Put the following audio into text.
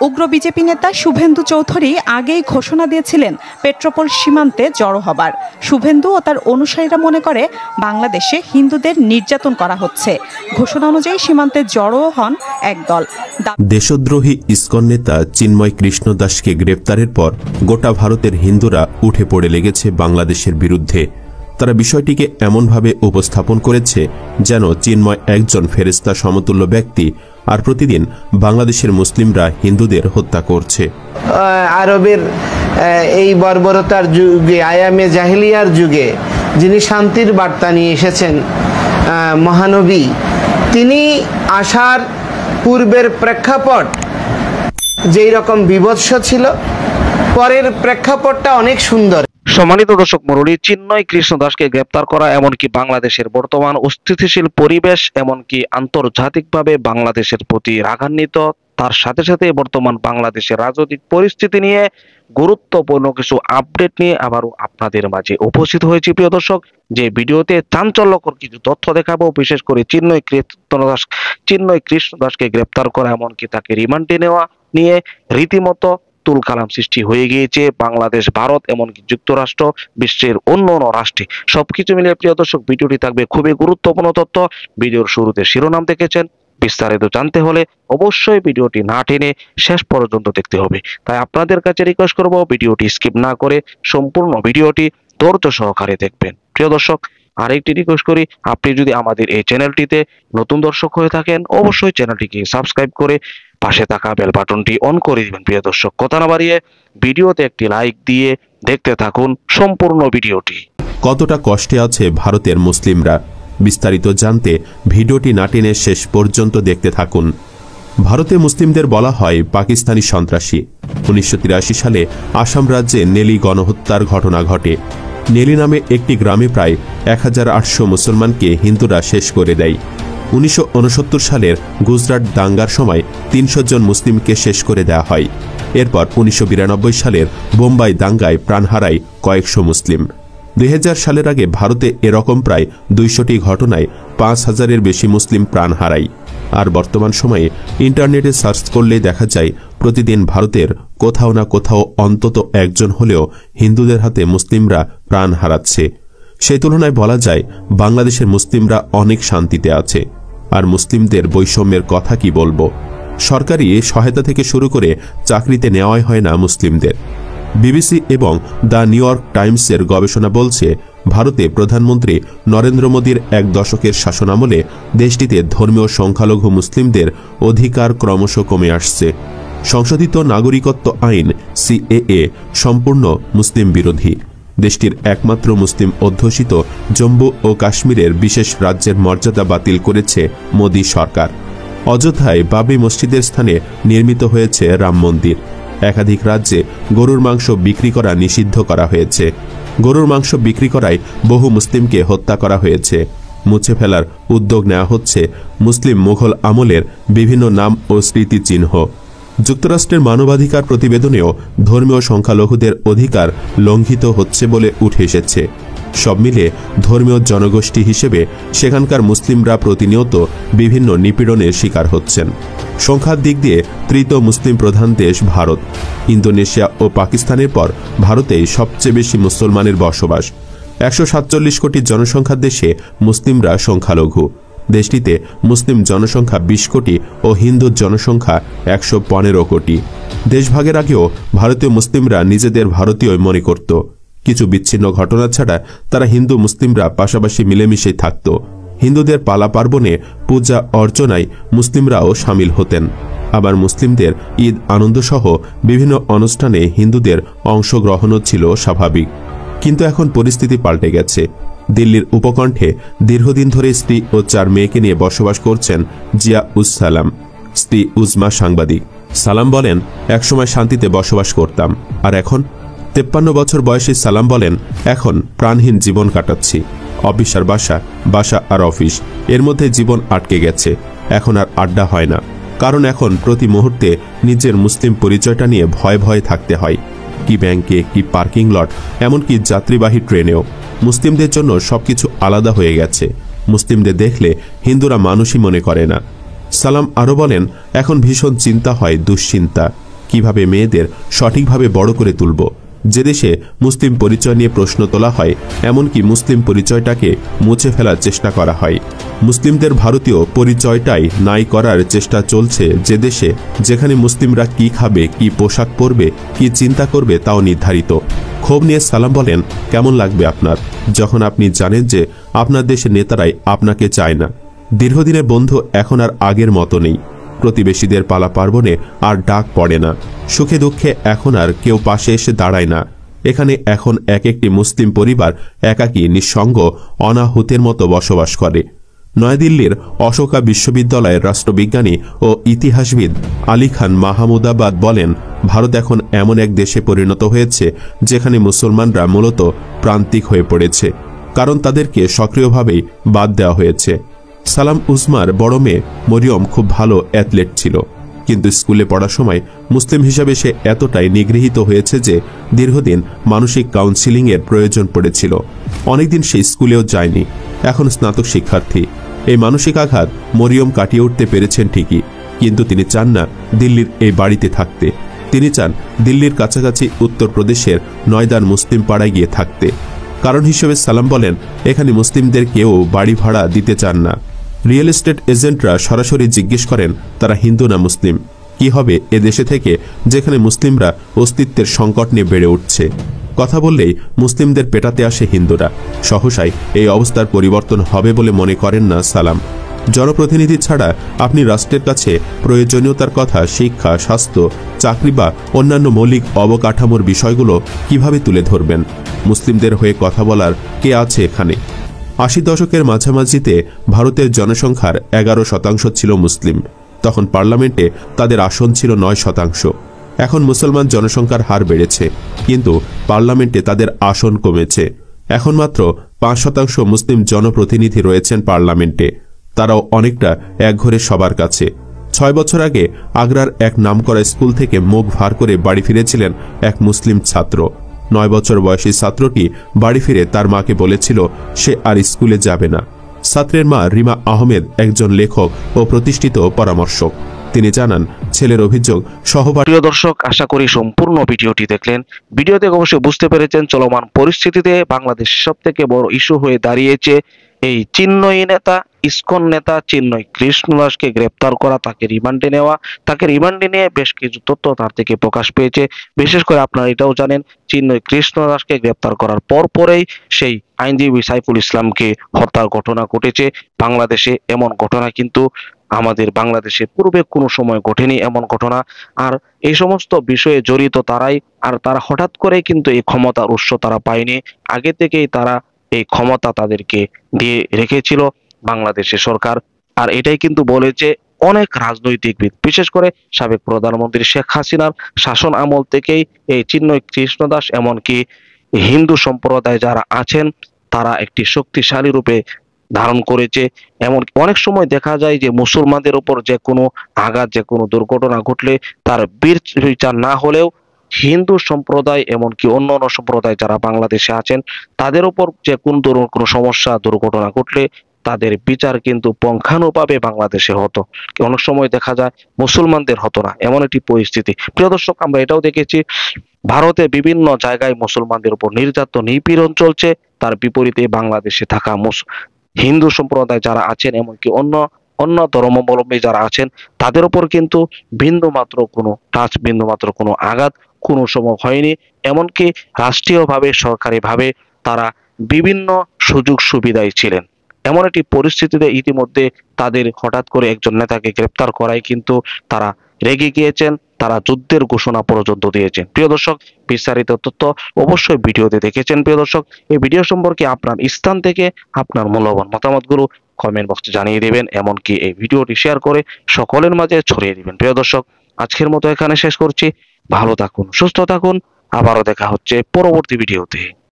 উগ্র বিজেপি নেতা শুভেন্দু চৌধুরী আগেই ঘোষণা দিয়েছিলেন পেট্রোপোল সীমান্তে জড়ো হবার। শুভেন্দু ও তার অনুসারীরা মনে করে বাংলাদেশে হিন্দুদের নির্যাতন করা হচ্ছে। ঘোষণা অনুযায়ী সীমান্তে জড়ো হন একদল। দেশদ্রোহী ইসকন নেতা চিন্ময় কৃষ্ণ দাসকে গ্রেপ্তারের পর গোটা ভারতের হিন্দুরা উঠে পড়ে লেগেছে বাংলাদেশের বিরুদ্ধে। তারা বিষয়টিকে এমনভাবে উপস্থাপন করেছে যেন চিন্ময় একজন ফেরেশতা সমতুল্য ব্যক্তি, আর প্রতিদিন বাংলাদেশের মুসলিমরা হিন্দুদের হত্যা করছে। আরবের এই বর্বরতার যুগে, আয়ামে জাহিলিয়ার যুগে যিনি শান্তির বার্তা নিয়ে এসেছেন মহানবী, তিনি আসার পূর্বের প্রেক্ষাপট যেই রকম বিভৎস ছিল, পরের প্রেক্ষাপটটা অনেক সুন্দর। সম্মানিত দর্শক মণ্ডলী, চিন্ময় কৃষ্ণ দাসকে গ্রেপ্তার করা, এমনকি বাংলাদেশের বর্তমান অস্থিতিশীল পরিবেশ, এমনকি আন্তর্জাতিকভাবে বাংলাদেশের প্রতি রাগান্বিত, তার সাথে সাথে বর্তমান বাংলাদেশের রাজনৈতিক পরিস্থিতি নিয়ে গুরুত্বপূর্ণ কিছু আপডেট নিয়ে আবারও আপনাদের মাঝে উপস্থিত হয়েছি প্রিয় দর্শক। যে ভিডিওতে চাঞ্চল্যকর কিছু তথ্য দেখাবো, বিশেষ করে চিন্ময় কৃষ্ণ দাসকে গ্রেপ্তার করা, এমনকি তাকে রিমান্ডে নেওয়া নিয়ে রীতিমতো তুলকালাম সৃষ্টি হয়ে গিয়েছে বাংলাদেশ, ভারত, এমনকি যুক্তরাষ্ট্র, বিশ্বের অন্য রাষ্ট্রে। সবকিছু মিলিয়ে প্রিয় দর্শক ভিডিওটি থাকবে খুবই গুরুত্বপূর্ণ তথ্য। ভিডিওর শুরুতে শিরোনাম দেখেছেন, বিস্তারিত জানতে হলে অবশ্যই ভিডিওটি না টেনে শেষ পর্যন্ত দেখতে হবে। তাই আপনাদের কাছে রিকোয়েস্ট করব, ভিডিওটি স্কিপ না করে সম্পূর্ণ ভিডিওটি ধৈর্য সহকারে দেখবেন। প্রিয় দর্শক, আরেকটি রিকোয়েস্ট করি, আপনি যদি আমাদের এই চ্যানেলটিতে নতুন দর্শক হয়ে থাকেন, অবশ্যই চ্যানেলটিকে সাবস্ক্রাইব করে পাশে থাকা বেল বাটনটি অন করে দিবেন। প্রিয় দর্শক, কথা না বাড়িয়ে ভিডিওতে একটি লাইক দিয়ে দেখতে থাকুন সম্পূর্ণ ভিডিওটি। কতটা কষ্টে আছে ভারতের মুসলিমরা, বিস্তারিত জানতে ভিডিওটি না টেনে শেষ পর্যন্ত দেখতে থাকুন। ভারতে মুসলিমদের বলা হয় পাকিস্তানি সন্ত্রাসী। 1983 সালে আসাম রাজ্যে নেলি গণহত্যার ঘটনা ঘটে। নেলি নামে একটি গ্রামে প্রায় 1800 মুসলমানকে হিন্দুরা শেষ করে দেয়। 1969 সালের গুজরাট দাঙ্গার সময় 300 জন মুসলিমকে শেষ করে দেওয়া হয়। এরপর 1992 সালের বোম্বাই দাঙ্গায় প্রাণ হারায় কয়েকশো মুসলিম। 2000 সালের আগে ভারতে এরকম প্রায় 200টি ঘটনায় 5000-এর বেশি মুসলিম প্রাণ হারায়। আর বর্তমান সময়ে ইন্টারনেটে সার্চ করলে দেখা যায় প্রতিদিন ভারতের কোথাও না কোথাও অন্তত একজন হলেও হিন্দুদের হাতে মুসলিমরা প্রাণ হারাচ্ছে। সেই তুলনায় বলা যায় বাংলাদেশের মুসলিমরা অনেক শান্তিতে আছে। আর মুসলিমদের বৈষম্যের কথা কি বলবো, সরকারি সহায়তা থেকে শুরু করে চাকরিতে নেওয়াই হয় না মুসলিমদের। বিবিসি এবং দ্য নিউ ইয়র্ক টাইমসের গবেষণা বলছে, ভারতে প্রধানমন্ত্রী নরেন্দ্র মোদীর এক দশকের শাসনামলে দেশটিতে ধর্মীয় সংখ্যালঘু মুসলিমদের অধিকার ক্রমশ কমে আসছে। সংশোধিত নাগরিকত্ব আইন সিএএ সম্পূর্ণ মুসলিম বিরোধী। দেশটির একমাত্র মুসলিম অধ্যুষিত জম্মু ও কাশ্মীরের বিশেষ রাজ্যের মর্যাদা বাতিল করেছে মোদী সরকার। অযোধ্যায় বাবরি মসজিদের স্থানে নির্মিত হয়েছে রাম মন্দির। একাধিক রাজ্যে গরুর মাংস বিক্রি করা নিষিদ্ধ করা হয়েছে। গরুর মাংস বিক্রি করায় বহু মুসলিমকে হত্যা করা হয়েছে। মুছে ফেলার উদ্যোগ নেওয়া হচ্ছে মুসলিম মুঘল আমলের বিভিন্ন নাম ও স্মৃতিচিহ্ন। যুক্তরাষ্ট্রের মানবাধিকার প্রতিবেদনেও ধর্মীয় সংখ্যালঘুদের অধিকার লঙ্ঘিত হচ্ছে বলে উঠে এসেছে। সব মিলে ধর্মীয় জনগোষ্ঠী হিসেবে সেখানকার মুসলিমরা প্রতিনিয়ত বিভিন্ন নিপীড়নের শিকার হচ্ছেন। সংখ্যার দিক দিয়ে তৃতীয় মুসলিম প্রধান দেশ ভারত। ইন্দোনেশিয়া ও পাকিস্তানের পর ভারতেই সবচেয়ে বেশি মুসলমানের বসবাস। 147 কোটি জনসংখ্যার দেশে মুসলিমরা সংখ্যালঘু। দেশটিতে মুসলিম জনসংখ্যা 20 কোটি ও হিন্দুর জনসংখ্যা 115 কোটি। দেশভাগের আগেও ভারতীয় মুসলিমরা নিজেদের ভারতীয় মনে করত। কিছু বিচ্ছিন্ন ঘটনা ছাড়া তারা হিন্দু মুসলিমরা পাশাপাশি মিলেমিশে থাকত। হিন্দুদের পালা পার্বণে পূজা অর্চনায় মুসলিমরাও সামিল হতেন। আবার মুসলিমদের ঈদ আনন্দসহ বিভিন্ন অনুষ্ঠানে হিন্দুদের অংশগ্রহণও ছিল স্বাভাবিক। কিন্তু এখন পরিস্থিতি পাল্টে গেছে। দিল্লির উপকণ্ঠে দীর্ঘদিন ধরে স্ত্রী ও 4 মেয়েকে নিয়ে বসবাস করছেন জিয়া উজ সালাম। স্ত্রী উজমা সাংবাদিক। সালাম বলেন, একসময় শান্তিতে বসবাস করতাম, আর এখন 53 বছর বয়সী সালাম বলেন, এখন প্রাণহীন জীবন কাটাচ্ছি। অফিস আর বাসা, বাসা আর অফিস, এর মধ্যে জীবন আটকে গেছে। এখন আর আড্ডা হয় না, কারণ এখন প্রতি মুহূর্তে নিজের মুসলিম পরিচয়টা নিয়ে ভয়ে ভয়ে থাকতে হয়। কি ব্যাংকে, কি পার্কিং লট, এমনকি যাত্রীবাহী ট্রেনেও মুসলিমদের জন্য সবকিছু আলাদা হয়ে গেছে। মুসলিমদের দেখলে হিন্দুরা মানুষই মনে করে না। সালাম আরও বলেন, এখন ভীষণ চিন্তা হয়, দুশ্চিন্তা। কিভাবে মেয়েদের সঠিকভাবে বড় করে তুলব। যে দেশে মুসলিম পরিচয় নিয়ে প্রশ্ন তোলা হয়, এমনকি মুসলিম পরিচয়টাকে মুছে ফেলার চেষ্টা করা হয়। মুসলিমদের ভারতীয় পরিচয়টাই নাই করার চেষ্টা চলছে যে দেশে, যেখানে মুসলিমরা কি খাবে, কি পোশাক পরবে, কি চিন্তা করবে তাও নির্ধারিত। ক্ষোভ নিয়ে সালাম বলেন, কেমন লাগবে আপনার যখন আপনি জানেন যে আপনার দেশের নেতারাই আপনাকে চায় না? দীর্ঘদিনের বন্ধু এখন আর আগের মতো নেই। প্রতিবেশীদের পালা পার্বণে আর ডাক পড়ে না। সুখে দুঃখে এখন আর কেউ পাশে এসে দাঁড়ায় না। এখানে এখন এক একটি মুসলিম পরিবার একাকী নিঃসঙ্গ অনাহুতের মতো বসবাস করে। নয়াদিল্লির অশোকা বিশ্ববিদ্যালয়ের রাষ্ট্রবিজ্ঞানী ও ইতিহাসবিদ আলী খান মাহমুদাবাদ বলেন, ভারত এখন এমন এক দেশে পরিণত হয়েছে যেখানে মুসলমানরা মূলত প্রান্তিক হয়ে পড়েছে, কারণ তাদেরকে সক্রিয়ভাবেই বাদ দেওয়া হয়েছে। সালাম উজমার বড় মেয়ে মরিয়ম খুব ভালো অ্যাথলেট ছিল, কিন্তু স্কুলে পড়ার সময় মুসলিম হিসাবে সে এতটাই নিগৃহীত হয়েছে যে দীর্ঘদিন মানসিক কাউন্সিলিংয়ের প্রয়োজন পড়েছিল। অনেকদিন সে স্কুলেও যায়নি। এখন স্নাতক শিক্ষার্থী। এই মানসিক আঘাত মরিয়ম কাটিয়ে উঠতে পেরেছেন ঠিকই, কিন্তু তিনি চান না দিল্লির এই বাড়িতে থাকতে। তিনি চান দিল্লির কাছাকাছি উত্তরপ্রদেশের নয়দার মুসলিম পাড়ায় গিয়ে থাকতে। কারণ হিসেবে সালাম বলেন, এখানে মুসলিমদের কেউ বাড়ি ভাড়া দিতে চান না। রিয়েল এস্টেট এজেন্টরা সরাসরি জিজ্ঞেস করেন তারা হিন্দু না মুসলিম। কি হবে এ দেশে থেকে যেখানে মুসলিমরা অস্তিত্বের সংকট নিয়ে বেড়ে উঠছে? কথা বললেই মুসলিমদের পেটাতে আসে হিন্দুরা। সহসাই এই অবস্থার পরিবর্তন হবে বলে মনে করেন না সালাম। জনপ্রতিনিধি ছাড়া আপনি রাষ্ট্রের কাছে প্রয়োজনীয়তার কথা, শিক্ষা, স্বাস্থ্য, চাকরি বা অন্যান্য মৌলিক অবকাঠামোর বিষয়গুলো কিভাবে তুলে ধরবেন? মুসলিমদের হয়ে কথা বলার কে আছে এখানে? ৮০ দশকের মাঝামাঝিতে ভারতের জনসংখ্যার 11% ছিল মুসলিম। তখন পার্লামেন্টে তাদের আসন ছিল 9%। এখন মুসলমান জনসংখ্যার হার বেড়েছে, কিন্তু পার্লামেন্টে তাদের আসন কমেছে। এখন মাত্র 5% মুসলিম জনপ্রতিনিধি রয়েছেন পার্লামেন্টে। তারাও অনেকটা একঘরে সবার কাছে। 6 বছর আগে আগ্রার এক নামকরা স্কুল থেকে মুখ ভার করে বাড়ি ফিরেছিলেন এক মুসলিম ছাত্র। 9 বছর বয়সী ছাত্রটি বাড়ি ফিরে তার মাকে বলেছিল সে আর স্কুলে যাবে না। ছাত্রের মা রিমা আহমেদ একজন লেখক ও প্রতিষ্ঠিত পরামর্শক। তিনি জানান, ছেলের অভিযোগ সহপাঠী। প্রিয় দর্শক, আশা করি সম্পূর্ণ ভিডিওটি দেখলেন। ভিডিও থেকে অবশ্যই বুঝতে পেরেছেন চলমান পরিস্থিতিতে বাংলাদেশ সবথেকে বড় ইস্যু হয়ে দাঁড়িয়েছে এই চিন্ময়ী নেতা, ইসকন নেতা চিন্ময় কৃষ্ণদাসকে গ্রেপ্তার করা, তাকে রিমান্ডে নেওয়া। তাকে রিমান্ডে নিয়ে বেশ কিছু তথ্য তার থেকে প্রকাশ পেয়েছে। বিশেষ করে আপনারা এটাও জানেন, চিন্ময় কৃষ্ণদাসকে গ্রেপ্তার করার পরেই সেই আইনজীবী সাইফুল ইসলামকে হত্যার ঘটনা ঘটেছে বাংলাদেশে। এমন ঘটনা কিন্তু আমাদের বাংলাদেশে পূর্বে কোনো সময় ঘটেনি এমন ঘটনা। আর এই সমস্ত বিষয়ে জড়িত তারাই, আর তারা হঠাৎ করে কিন্তু এই ক্ষমতার উৎস তারা পায়নি। আগে থেকেই তারা এই ক্ষমতা তাদেরকে দিয়ে রেখেছিল বাংলাদেশের সরকার। আর এটাই কিন্তু বলেছে অনেক রাজনৈতিকবিদ, বিশেষ করে সাবেক প্রধানমন্ত্রী শেখ হাসিনার শাসন আমল থেকেই এই চিন্ময় কৃষ্ণদাস, এমনকি হিন্দু সম্প্রদায় যারা আছেন তারা একটি শক্তিশালী রূপে ধারণ করেছে। এমন অনেক সময় দেখা যায় যে মুসলমানদের উপর যে কোনো আঘাত, যে কোনো দুর্ঘটনা ঘটলে তার বিচার না হলেও হিন্দু সম্প্রদায়, এমনকি অন্য অন্য সম্প্রদায় যারা বাংলাদেশে আছেন তাদের উপর যে কোনো সমস্যা, দুর্ঘটনা ঘটলে তাদের বিচার কিন্তু পুঙ্খানুপুঙ্খভাবে বাংলাদেশে হতো। অনেক সময় দেখা যায় মুসলমানদের হতো না, এমন একটি পরিস্থিতি। প্রিয় দর্শক, আমরা এটাও দেখেছি ভারতে বিভিন্ন জায়গায় মুসলমানদের উপর নির্যাতন, নিপীড়ন চলছে। তার বিপরীতে বাংলাদেশে থাকা হিন্দু সম্প্রদায় যারা আছেন, এমনকি অন্য ধর্মাবলম্বী যারা আছেন তাদের উপর কিন্তু বিন্দুমাত্র কোনো আঘাত কোনো সময় হয়নি। এমনকি রাষ্ট্রীয়ভাবে, সরকারিভাবে তারা বিভিন্ন সুযোগ সুবিধায় ছিলেন। এমন একটি পরিস্থিতিতে ইতিমধ্যে তাদের হঠাৎ করে একজন নেতাকে গ্রেপ্তার করায় কিন্তু তারা রেগে গিয়েছেন, তারা যুদ্ধের ঘোষণা পর্যন্ত দিয়েছেন। প্রিয় দর্শক, বিস্তারিত তথ্য অবশ্যই ভিডিওতে দেখেছেন। প্রিয় দর্শক, এই ভিডিও সম্পর্কে আপনার স্থান থেকে আপনার মূল্যবান মতামতগুলো কমেন্ট বক্সে জানিয়ে দেবেন, এমনকি এই ভিডিওটি শেয়ার করে সকলের মাঝে ছড়িয়ে দিবেন। প্রিয় দর্শক, আজকের মতো এখানে শেষ করছি। ভালো থাকুন, সুস্থ থাকুন, আবারও দেখা হচ্ছে পরবর্তী ভিডিওতে।